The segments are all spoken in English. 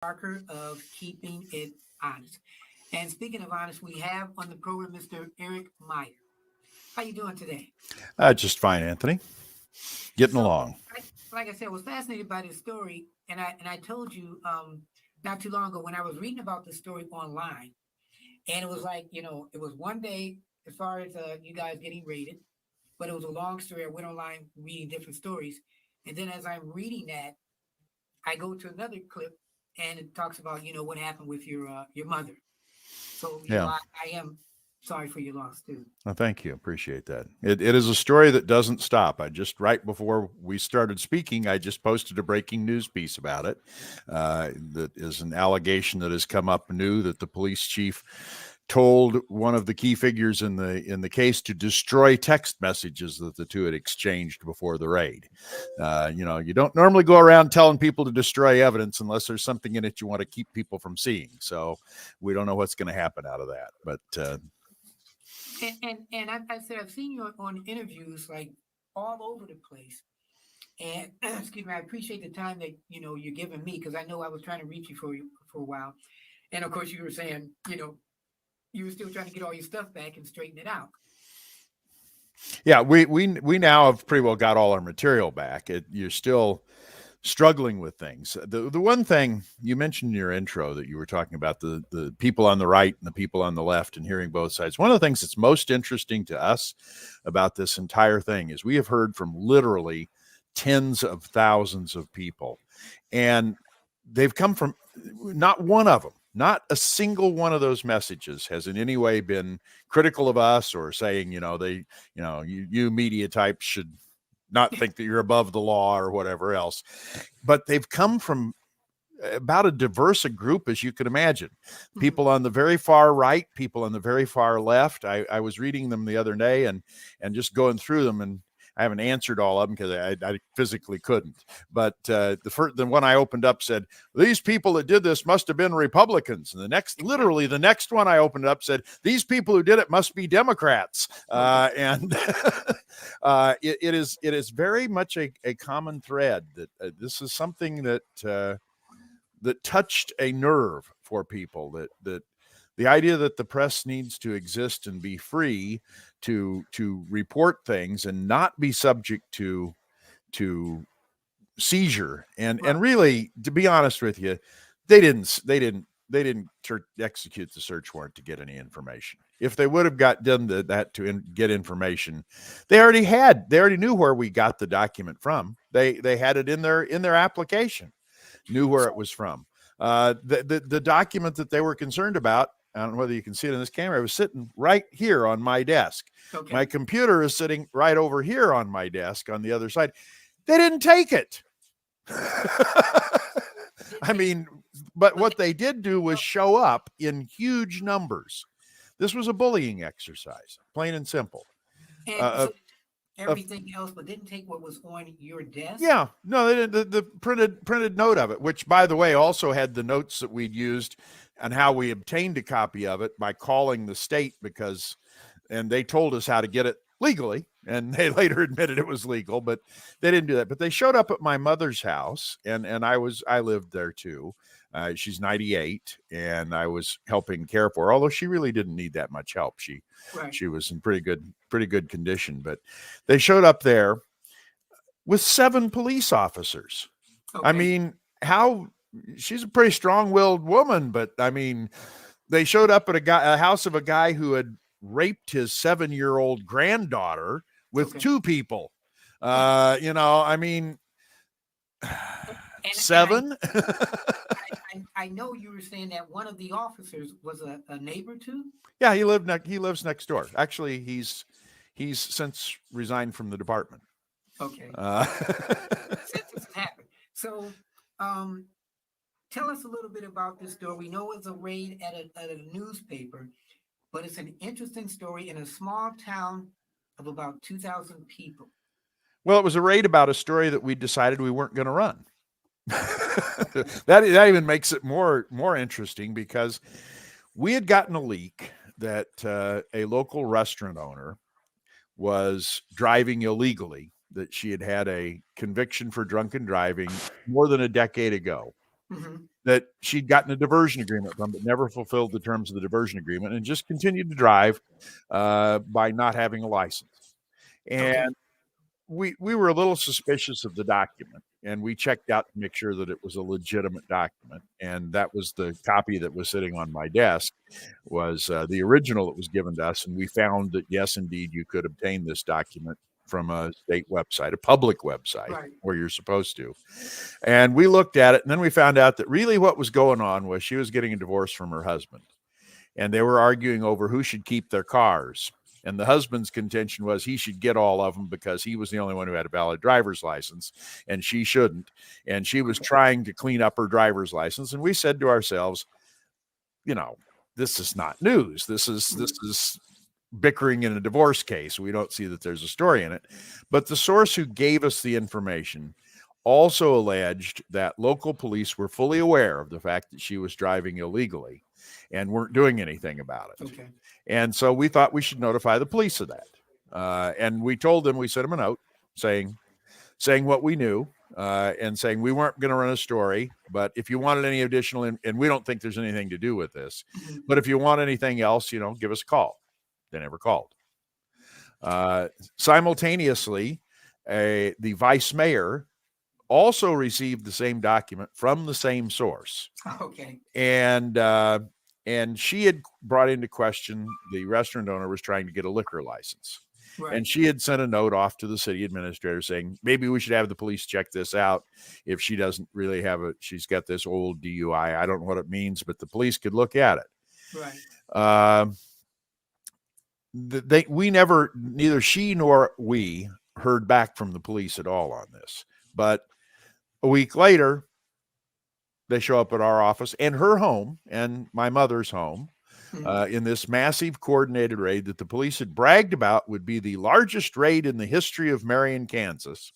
Parker of Keeping It Honest. And speaking of honest, we have on the program Mr. Eric Meyer. How you doing today? Just fine, Anthony. Getting So, along. like I said, I was fascinated by this story, and I told you not too long ago when I was reading about the story online, and it was like it was one day as far as you guys getting rated, but it was a long story. I went online reading different stories, and then as I'm reading that, I go to another clip, and it talks about what happened with your mother. So Yeah. I am sorry for your loss too. Well, thank you. Appreciate that. It is a story that doesn't stop. I just, right before we started speaking, I just posted a breaking news piece about it. That is an allegation that has come up new that the police chief told one of the key figures in the case to destroy text messages that the two had exchanged before the raid. You don't normally go around telling people to destroy evidence unless there's something in it you want to keep people from seeing. So we don't know what's going to happen out of that. But And I said I've seen you on interviews like all over the place. And excuse me, I appreciate the time that you're giving me because I know I was trying to reach you for a while. And of course, you were saying you were still trying to get all your stuff back and straighten it out. yeah, we now have pretty well got all our material back. You're still struggling with things. The one thing you mentioned in your intro that you were talking about the people on the right and the people on the left and hearing both sides. One of the things that's most interesting to us about this entire thing is we have heard from literally tens of thousands of people, and they've come from not one of them. Not a single one of those messages has in any way been critical of us or saying, you media types should not think that you're above the law or whatever else. But they've come from about as diverse a group as you could imagine. People on the very far right, people on the very far left. I was reading them the other day and just going through them, and I haven't answered all of them because I physically couldn't. But the one I opened up said, these people that did this must have been Republicans. And the next one I opened up said, these people who did it must be Democrats. And it is very much a common thread that this is something that touched a nerve for people, that the idea that the press needs to exist and be free to report things and not be subject to seizure. And really, to be honest with you, they didn't execute the search warrant to get any information. If they would have done that to get information, they already knew where we got the document from. They had it in their application, knew where it was from. The document that they were concerned about, I don't know whether you can see it in this camera, it was sitting right here on my desk. Okay. My computer is sitting right over here on my desk on the other side. They didn't take it. I mean, but what they did do was show up in huge numbers. This was a bullying exercise, plain and simple. And everything else, but didn't take what was on your desk? Yeah, no, they didn't. The printed note of it, which, by the way, also had the notes that we'd used and how we obtained a copy of it by calling the state and they told us how to get it legally, and they later admitted it was legal, but they didn't do that. But they showed up at my mother's house, and I lived there too. She's 98, and I was helping care for her, although she really didn't need that much help. She was in pretty good condition, but they showed up there with 7 police officers. Okay. I mean, she's a pretty strong-willed woman, but I mean, they showed up at a house of a guy who had raped his 7-year-old granddaughter with 2 people. I mean, 7. I know you were saying that one of the officers was a neighbor too. Yeah, he lives next door. Actually, he's since resigned from the department. Okay. Since this happened. So, tell us a little bit about this story. We know it's a raid at a newspaper, but it's an interesting story in a small town of about 2,000 people. Well, it was a raid about a story that we decided we weren't going to run. that even makes it more interesting because we had gotten a leak that a local restaurant owner was driving illegally, that she had a conviction for drunken driving more than a decade ago. that she'd gotten a diversion agreement from, but never fulfilled the terms of the diversion agreement and just continued to drive by not having a license. And Okay. we were a little suspicious of the document, and we checked out to make sure that it was a legitimate document. And that was the copy that was sitting on my desk, was the original that was given to us. And we found that, yes, indeed, you could obtain this document from a state website, a public website, Right. where you're supposed to. And we looked at it, and then we found out that really what was going on was she was getting a divorce from her husband, and they were arguing over who should keep their cars. And the husband's contention was he should get all of them because he was the only one who had a valid driver's license and she shouldn't. And she was trying to clean up her driver's license. And we said to ourselves, you know, this is not news. This is bickering in a divorce case. We don't see that there's a story in it. But the source who gave us the information also alleged that local police were fully aware of the fact that she was driving illegally and weren't doing anything about it. Okay. And so we thought we should notify the police of that. And we told them, we sent them a note saying what we knew, and saying we weren't going to run a story, but if you wanted any additional, and we don't think there's anything to do with this, but if you want anything else, give us a call. They never called. Simultaneously, the vice mayor also received the same document from the same source. Okay. And she had brought into question, the restaurant owner was trying to get a liquor license. Right. And she had sent a note off to the city administrator saying, maybe we should have the police check this out. If she doesn't really have she's got this old DUI. I don't know what it means, but the police could look at it. Right. Neither she nor we heard back from the police at all on this. But a week later, they show up at our office and her home and my mother's home in this massive coordinated raid that the police had bragged about would be the largest raid in the history of Marion, Kansas.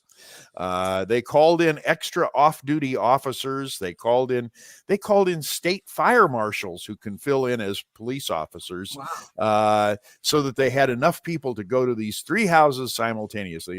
They called in extra off-duty officers. They called in state fire marshals who can fill in as police officers. Wow. So that they had enough people to go to these 3 houses simultaneously.